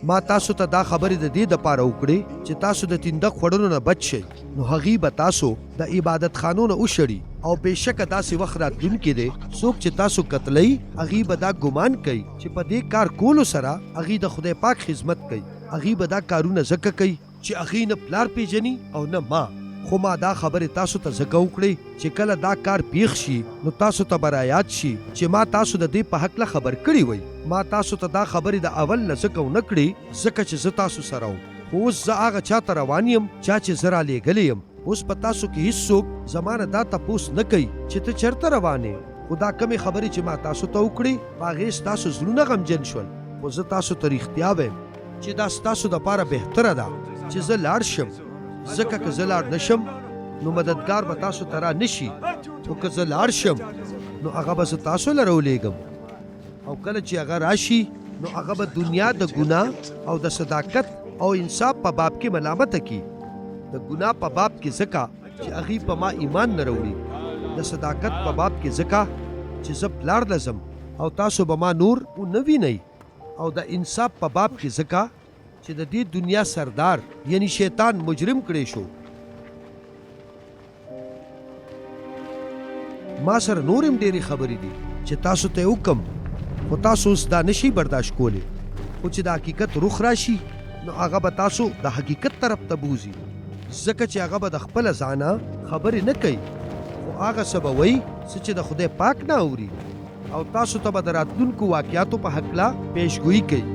ما تاسو ته دا خبرې د دې دپاره وکړې چې تاسو د تینده خوړلو نه بچ شئ، نو هغې به تاسو د عبادت خانو نه وشړي. او بېشکه داسې وخت راتلونکی دی څوک چې تاسو قتلوي هغې به دا ګمان کوي چې په دې کار کولو سره هغې د خدای پاک خدمت کوي. هغې به دا کارونه ځکه کوي چې هغې نه پلار پیژني او نه ما. خو ما دا خبرې تاسو ته ځکه وکړې چې کله دا کار پیښ شي نو تاسو ته به رایاد شي چې ما تاسو د دې په هکله خبر کړي وئ. ما تاسو ته دا خبرې د اول نه ځکه ونه کړې ځکه چې زه تاسو سره وم. خو اوس زه هغه چا ته روان یم چا چې زه رالیږلی یم. اوس په تاسو کې هیڅوک زما نه دا تپوس نه کوي چې ته چېرته روان یې. خو دا کمې خبرې چې ما تاسو ته وکړې په هغې ستاسو زړونه غمجن شول. خو زه تاسو ته رښتیا وایم چې دا ستاسو دپاره بهتره ده چې زه لاړ شم، ځکه که زه لاړ نشم نو مددګار به تاسو ته را نشي. خو که زه لاړ شم نو هغه به زه تاسو له راولېږم، او کله چې هغه راشي نو هغه به دنیا د ګناه او د صداقت او انصاف په باب کې ملامته کی. د ګناه په باب کې ځکه چې هغې په ما ایمان نه راوړي، د صداقت په باب کې ځکه چې زه پلار لزم او تاسو به ما نور ونه وینئ، او د انصاف په باب کې ځکه چې د دې دنیا سردار یعنی شیطان مجرم کړی شو. ما سره نورم ډېرې خبرې دي چې تاسو ته وکم، خو تاسو اوس دا نشئ برداشت کولی. خو چې د حقیقت رخ راشي نو هغه به تاسو د حقیقت طرف ته بوځي، ځکه چې هغه به د خپله ځانه خبرې نه کوي، خو هغه څه به وایي څه چې د خدای پاک نه اوري. او تاسو ته به د راتلونکو واقعاتو په هکله پیشګویي کوي.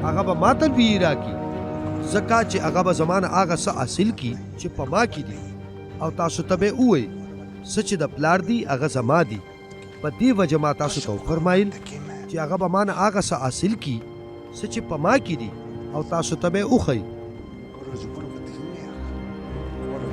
هغه به ما ته لویي راکړي، ځکه چې هغه به زما نه هغه څه حاصل کړي چې په ما کې دي، او تاسو ته به یې ووایي څه چې د پلار دي هغه زما دي. په دې وجه ما تاسو ته وفرمایل چې هغه به ما نه هغه څه حاصل کړي څه چې په ما کې دي، او تاسو ته به یې وښایي.